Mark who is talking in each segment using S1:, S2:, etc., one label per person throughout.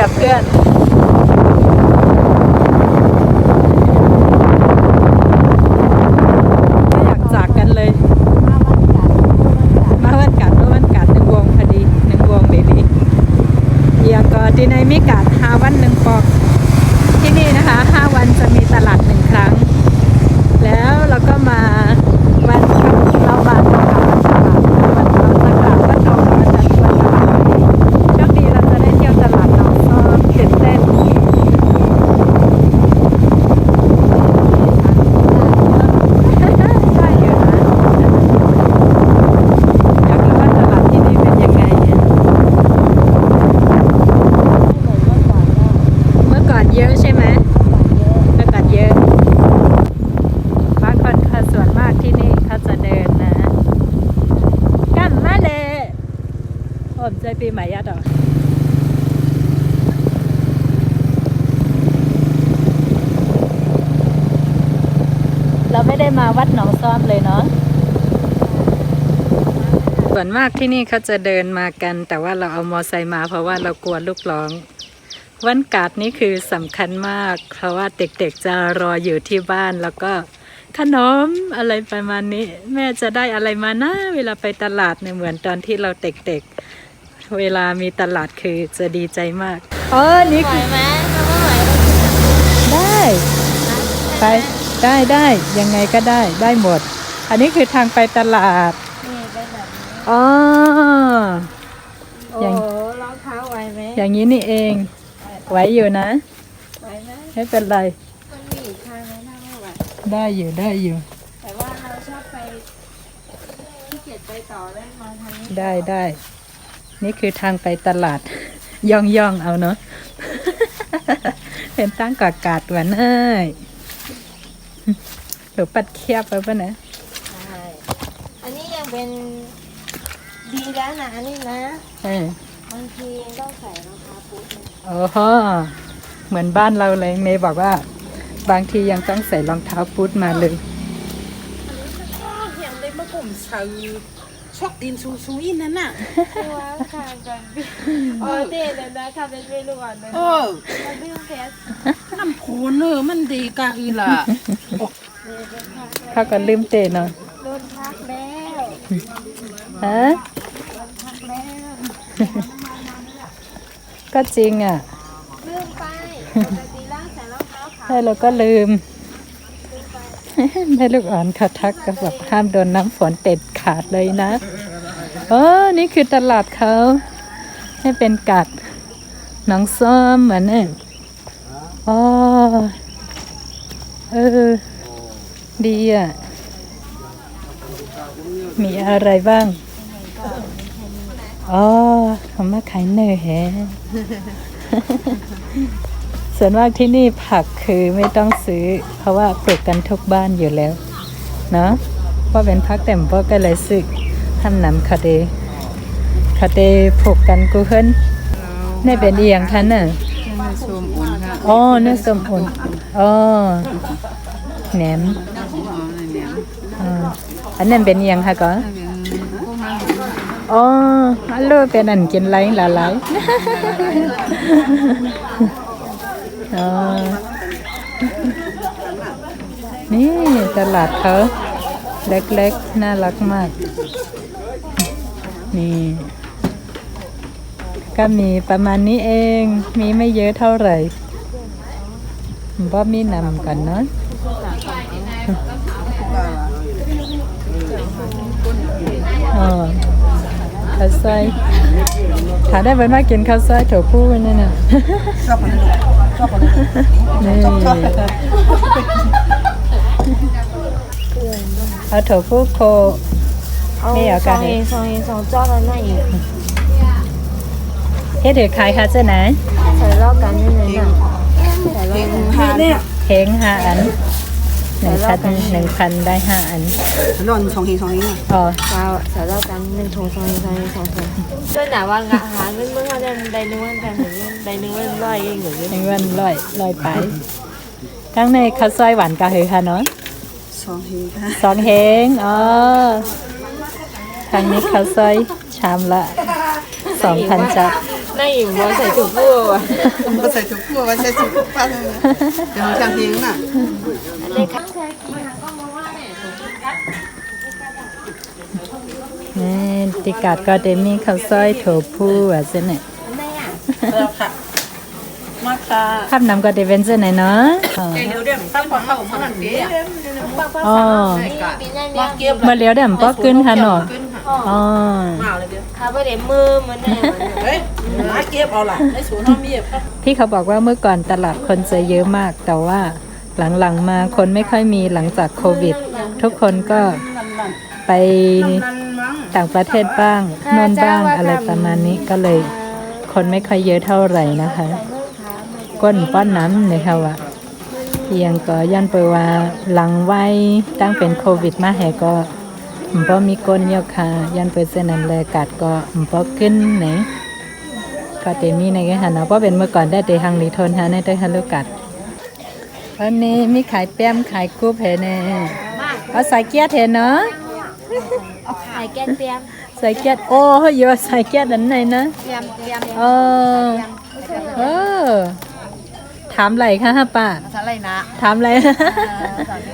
S1: กับเพื่อนไม่อยากจากกันเลยมาวันกัดหนึ่งวงพอดีหนึ่งวงดีๆเอียก็ที่ในมิกาด5 วัน1 ปอกที่นี่นะคะ5 วันจะมีตลาด1 ครั้งแล้วเราก็มาวันเราบานกับตลาดวันเราจะกลับก็ตรงมาจากวันเราโชคดีเราจะได้เที่ยวตลาดเราก็ตื่นเต้นได้อยู่นะอยากรู้ว่าตลาดที่นี่เป็นยังไงเนี่ยเมื่อก่อนเยอะใช่ไหมเมื่อก่อนเยอะบางคนเขาส่วนมากที่นี่เขาจะเดินนะกันมาเลยผมใจปีใหม่ยัดหรอเราไม่ได้มาวัดหนองซ้อมเลยเนาะส่วนมากที่นี่เขาจะเดินมากันแต่ว่าเราเอามอไซค์มาเพราะว่าเรากลัวลูกร้องวันกาดนี่คือสำคัญมากเพราะว่าเด็กๆจะรออยู่ที่บ้านแล้วก็ขนมอะไรประมาณนี้แม่จะได้อะไรมานะเวลาไปตลาดเนี่ยเหมือนตอนที่เราเด็กๆเวลามีตลาดคือจะดีใจมากนี่คือ
S2: ไหมถ้าไม่ไหว
S1: ได้ไปได้ยังไงก็ได้หมด อันนี้คือทางไปตลาด
S2: นี่เป็นแบบนี้
S1: อ๋อ
S2: โอ้
S1: อย่าง
S2: รองเท้าไหวไหม
S1: อย่างนี้นี่เองไหวอยู่นะ
S2: ไหวไหม
S1: ไม่เป็นไร
S2: มันมีอีกทางไหมถ้าไม่ไหว
S1: ได้อยู่
S2: แต่ว่าเราชอบไปที่เกียจไปต่อแล้วมาทางนี้
S1: ได้นี่คือทางไปตลาด ย่องเอาเนาะ เป็นตั้งกากาดหวานเอ้ยหรือปัดเคียบไปป่ะนะ
S2: ใช่อันนี้ยังเป็นดีแล้วนะอันนี้นะ บางทีต้องใส่รองเท้าบูทนะ
S1: โอ้โหเหมือนบ้านเราเลยเมย์บอกว่าบางทียังต้องใส่รองเท้าบูทมาเลย
S3: hiện đây mà cũng sợ sót tin su su in nè nè
S2: ตัวค่ะก่อนเด็ดเลยนะค่ะเป็นไม่รู้ก่อนเลย มันไม่ต้องแคส
S3: năm phun nữa mình đi cả hư là
S1: เขาก็ลืมเตะเนาะ
S2: โดนพักแล้ว
S1: ฮะ
S2: พักแล้ว
S1: ก็จริงอ่ะ
S2: ลืมไปปกติล่างใส่รองเท้าขาว
S1: ให้เราก็ลืม แม่ลูกอ่อนเขาทักก็บอกห้ามโดนน้ำฝนเด็ดขาดเลยนะนี่คือตลาดเขาให้เป็นกัดหนองซ้อมเหมือนเนี่ยดีอ่ะมีอะไรบ้างเขามาขายเนยแฮะ ส่วนมากที่นี่ผักคือไม่ต้องซื้อเพราะว่าปลูกกันทุกบ้านอยู่แล้วเนาะเพราะเป็นผักเต็มพวกก็เลยซื้อทำน้ำคาเดปลูกกันกูเฮิรนนี่เป็นเอียงท่านน่ะ
S3: xôm ổn ha
S1: เนื้อส้มอุ่นแหนมอันนั้นเป็นเอียงค่ะก่อนอันลูกเป็นอันกินไรหลายนี่ตลาดเขาเล็กๆน่ารักมากนี่ก็มีประมาณนี้เองมีไม่เยอะเท่าไหร่บ่มีนำกันเนาะข้าวซอยถ้าได้ไปมากินข้าวซอยถั่วพูนี่นะ นี่เอาถั่วพูโคไม่เอากันเลย
S2: สองจ้อแล้วนั่นอีก
S1: เฮ็ดเดือขายค่ะเจ้าไหน
S2: ใส่ลอกกันนี่เลยนะใส่ลอกกัน
S1: เฮง5 อัน1,000ได้5 อัน
S3: lon song hi
S2: ใส่ลอกกัน1 ถุง2 ด้วยหนาว่างะหาเมื่อเขาได้นึกว่ากันได้นึกว่าร้อยเองหรือ
S1: ยังวันร้อยไปข้างในข้าวซอยหวานกะเฮค่ะเนาะ
S3: song hi ha
S1: 2 เฮงทางนี้ข้าวซอยชามละ 2,000 จัด
S2: 那你摸谁就不？
S3: 我在中国，我在中国发生的，就好像听呐。
S2: 你看。
S1: นี่ติกาดก็เดมีข้าวซอยโถผู้อ่ะเส้นไหน
S3: ค่ะมาค่ะ
S1: ภาพนำก็เดเป็นเส้นไหนเนาะอ๋อ
S3: เดี๋ยวเดี๋ยวตั้งก่อนเข้ามาหนังเดีย
S1: อ๋อ
S3: มาเก็บ
S1: มาเลี้ยวเดี๋ยวก็ขึ้นค่ะเนาะอ๋อ
S3: มาเลยเดี๋ยว
S2: เขาไม่ได้มือมันเนี่ย
S3: เฮ้ยมาเก็บเอาล่ะในสวนห้องมีครับ
S1: พี่เขาบอกว่าเมื่อก่อนตลาดคนจะเยอะมาก แต่ว่าหลังๆมาคนไม่ค่อยมีหลังจากโควิด ทุกคนก็ไปต่างประเทศบ้างนู่นบ้างอะไรประมาณนี้ก็เลยคนไม่ค่อยเยอะเท่าไหร่นะคะ ก้นป้อนน้ำเลยค่ะว่าเพียงก็ย้อนไปว่าหลังไว้ตั้งเป็นโควิดมาแห่ก็บ่มีก้นเยอะค่ะย้อนไปเส้นนั้นเลยกัดก็บ่ขึ้นไหนก็เตมีในกันเนาะเพราะเป็นเมื่อก่อนได้แต่หังลีทนฮะในได้ฮัลโหลกัดวันนี้มีขายแป้มขายกุ้งแผ่แน่เอาใส่เกี๊ยดเห็นเนาะ
S2: ไข่แกงเตรียม
S1: ใส่เกี๊ยดโอ้ยใส่เกี๊ยดอันไหนนะ
S2: เตรียม
S1: เออถามไหลค่ะฮะป้า
S2: อะไรนะ
S1: ถามอะไร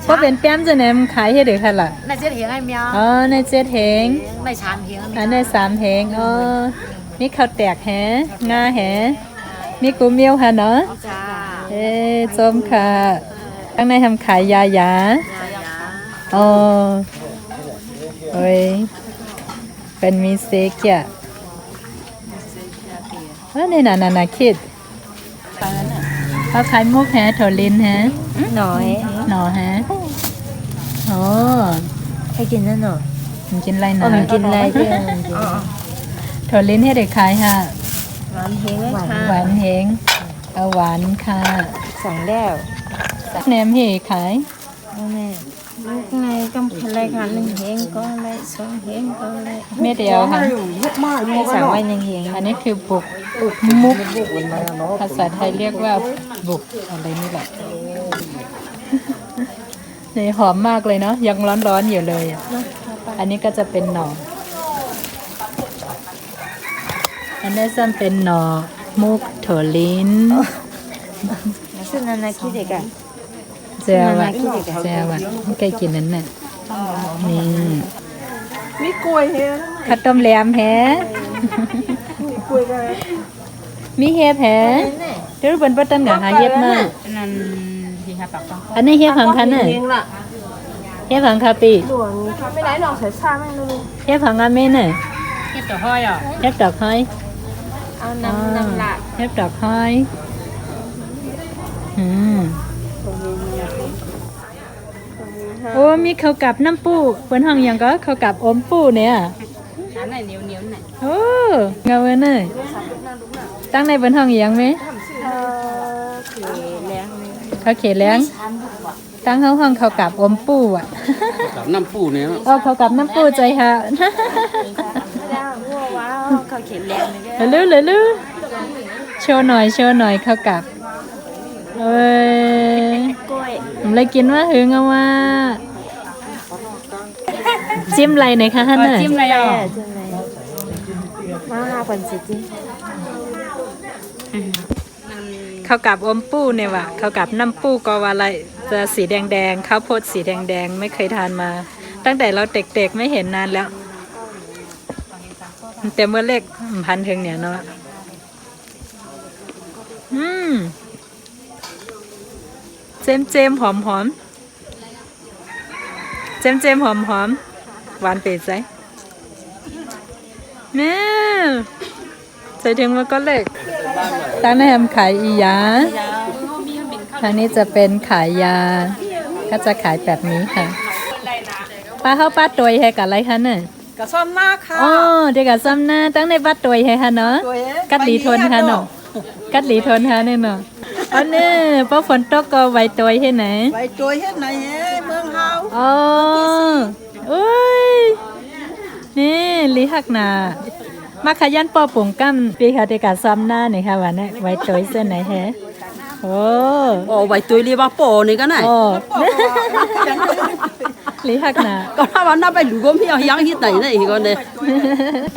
S1: เพราะเป็นแป้มจะแนมขายให้เด็กค่ะล่ะ
S2: ในเจ็ดเหงไอ้เมีย
S1: อ๋อในเจ็ดเหง
S2: ในชามเหง
S1: อันในสามเหงอ๋อมีข้าวแตกแหงาแหมีกูเมียวค่ะเนาะ
S2: จ้า
S1: เอ้ส้มค่ะข้างในทำขายยาอ๋อโอ้ยเป็นมีเซกอ่ะนี่น่ะคิดเขาขายมุกแฮโถลินแฮ
S2: หน่อย
S1: หนอแฮโอ้
S2: ให้กินนั่นหน่อย
S1: มันกินอะไร
S2: อ๋อ
S1: นะ
S2: มันกินอะไรเพื่อน
S1: โถลินให้เด็กขายค่ะ
S2: หวานเหงไหมคะ
S1: หวานเฮงเอาหวานค่ะ
S2: สั่งแล้ว
S1: แหนมเฮขาย
S2: แม่ลูกไงก็อะไรค่ะหนึ่งเหงก็อะไรสองเหงก็อะไร
S1: เม็ดเดียวค่ะ
S2: สั่งไว้หนึ่งเหง
S1: อันนี้คือบุกมุกภาษาไทยเรียกว่าบุกอะไรนี่แหละนี่หอมมากเลยเนาะยังร้อนๆอยู่เลยอะอันนี้ก็จะเป็นหน่ออันนี้ซ้ำเป็นหน่อมุกโถลิน
S2: ซึ่งนันนะคิดเด็กอะ
S1: แจวะแจวะไม่เคยกินนั้นน่ะนี่
S3: มีกล้วยเฮ้ย
S1: ข้าวต้มแหลมแฮ
S3: กล้วยกัน
S1: มีเห็บแฮเดี๋ยวเป็นปัตตันกับหาเห็บมา
S3: นั่นที่หาปากฟัง
S1: อันนี้เห็บผังคันน่ะ
S3: เองล่ะ
S1: เห็บผังคาปี
S3: หลวงไม่ได้ลองใส่ชาไม่รู้
S1: เห็บผังอาเมนน่ะ
S3: เก็บตัวห้อยอ่ะ
S1: เห็บดอกห้อย
S2: เอาน้ำหลัก
S1: เห็บดอกห้อยโอ้มีข้าวกับน้ำปูเปิ้นห้องหยังก็ข้าวกับอมปูเนี่ย
S3: อันไหนเหนียวไหน
S1: โอ้เงาเว้ยเน่ยตั้งในเปิ้นห้องหยังไหม
S2: เลี้ยง
S1: เขาเขียนแรงตั้งเขาห้องข้าวกับอมปูอ่ะ
S4: กับน้ำปูเนี่ย
S1: เอาข้าวกับน้ำปูใจค่ะ
S2: แล้ววัวว้าวเขาเขียนเลี้ยงเลย
S1: ลือโชว์หน่อยข้าวกับเอ้ย
S2: กล้วย
S1: ผมเลยกินว่าหึงเอาว่าจิ้มอะไรหน่อยคะฮันน่ะ
S2: จิ้มอะไรอ่ะจิ้มอะไรมาหาคนสิจิ้ม
S1: ข้าวกับอมปูเนี่ยว่ะข้าวกับน้ำปูก็ว่าอะไรจะสีแดงข้าวโพดสีแดงไม่เคยทานมา ตั้งแต่เราเด็กๆไม่เห็นนานแล้วแต่เมื่อเล็กพันถึงเนี่ยเนาะเจมหอมเจมหอมหวานเป็ดใจแม่ใจถึงมันก็เล็กตั้งในทำขายอียาทางนี้จะเป็นขายยาก็จะขายแบบนี้ค่ะป้าเข้าป้าตัวให้กับอะไรคะเนี่ย
S3: กระซ่อมหน้าค่ะ
S1: อ๋อเด็กกับซ้ำหน้าตั้งในป้าตัวให้ค่ะเนาะกัดหลีทนค่ะเนาะกัดหลีทนค่ะเนี่ยเนาะอันนี้พอฝนตกก็ไว้ตัวให้ไหน
S3: ไปตัวเฮ็ดไหนเฮ้เมืองเฮา
S1: อ๋ออุ้ยนี่ลิหักนามาขยันปอปุ่งกั้มปีค่ะเด็กกับซ้ำหน้าเนี่ยค่ะวันนี้ไว้ตัวเส้นไหนแฮโอ้
S4: โอ้ไว้ตัวเรียกว่าโปนี่ก็ไหน
S1: โอ้ ลิหักนา
S4: ก็ถ้าวันนั้นไปหลูก็ไม่เอายังฮิตไหนนะอีกคนเนี่ย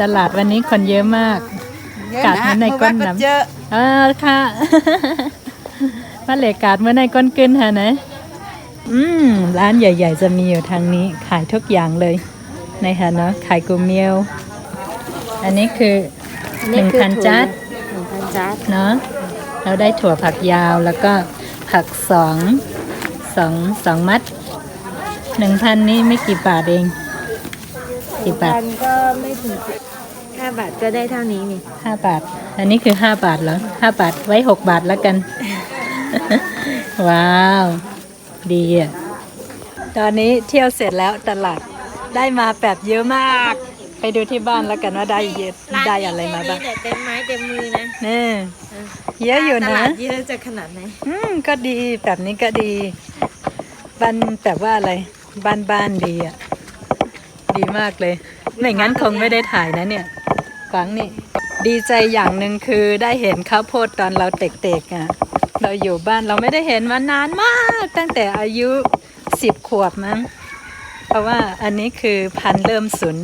S1: ตลาดวันนี้คนเยอะมาก กาดเหมือนในก้นน้ำ
S3: เจอ
S1: ค่ะ บรรยากาศเหมื่อนในก้นกึนฮะนะร้านใหญ่ ๆ จะมีอยู่ทางนี้ขายทุกอย่างเลยนะคะเนาะขายกูเมียว อันนี้คือ1,000 จัด
S2: 1,000 จัด
S1: เนาะเราได้ถั่วผักยาวแล้วก็ผักสองมัด 1,000 นี่ไม่กี่บาทเองกี่บาท
S2: 1,000ก็ไม่ถึง5 บาทก็ได้เท่านี้นี่
S1: 5 บาท อันนี้คือ5 บาทเหรอ5 บาทไว้6 บาทแล้วกัน ว้าว ดีอ่ะ ตอนนี้เที่ยวเสร็จแล้วตลาดได้มาแบบเยอะมาก ไปดูที่บ้านแล้วกันว่าได้เยอะได้อะไรมาบ้าง
S2: แต่เต็มไม้เต็มมือนะ
S1: นี่เยอะอยู่
S2: ต
S1: นะ
S2: ลาดเยอะจะขนาดไหน
S1: ก็ดีแบบนี้ก็ดีบ้านแบบว่าอะไรบ้านดีอ่ะ ดีมากเลย ไม่งั้นคงไม่ได้ถ่ายนะเนี่ยฟังนี่ ดีใจอย่างหนึ่งคือได้เห็นข้าวโพดตอนเราเด็กๆอ่ะ เราอยู่บ้านเราไม่ได้เห็นมานานมาก ตั้งแต่อายุ10 ขวบมั้งเพราะว่าอันนี้คือพันธุ์เริ่มสูญ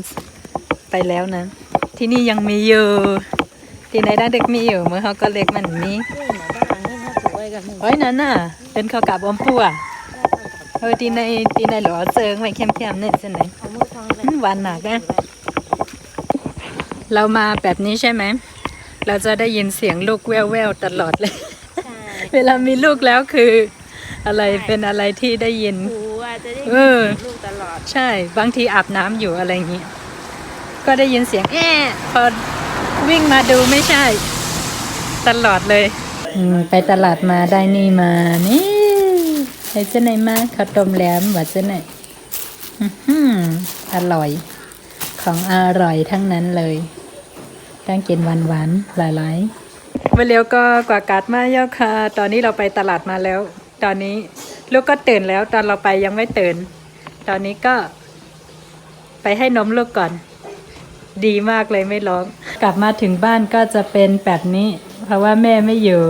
S1: ไปแล้วนะ ที่นี่ยังมีอยู่ที่ไหนได้เด็กมีอยู่เมื่อเขาก็เล็กมันนี้
S2: นี่หมาบ้านนี่เขาปลูกไว้กันหนึ่ง
S1: โอ้ยนั่นน่ะ เป็นข้าวกับอมปัวที่ในหลอเซิงไว้เข้มๆเนี่ยใช่ไหม
S2: เอามือคล้องไป
S1: หวานหนักนะเรามาแบบนี้ใช่ไหมเราจะได้ยินเสียงลูกแว่วๆตลอดเลย
S2: ใช่
S1: เวลามีลูกแล้วคืออะไรเป็นอะไรที่ได้ยิน
S2: หูอ่ะจะได้ยิน
S1: เออ
S2: เสียงลูกตลอด
S1: ใช่บางทีอาบน้ำอยู่อะไรอย่างนี้ ก็ได้ยินเสียงพอวิ่งมาดูไม่ใช่ ตลอดเลยไปตลาดมาได้นี่มานี่ไอ้เจ้าไหนมาข้าวต้มแหลมหวานเจ้าไหนอร่อย ของอร่อยทั้งนั้นเลยต้องกินหวานๆหลายๆวันเร็วก็กว่ากาดมาเยอะค่ะ ตอนนี้เราไปตลาดมาแล้ว ตอนนี้ลูกก็ตื่นแล้วตอนเราไปยังไม่ตื่น ตอนนี้ก็ไปให้นมลูกก่อน ดีมากเลยไม่ร้อง กลับมาถึงบ้านก็จะเป็นแบบนี้ เพราะว่าแม่ไม่อยู่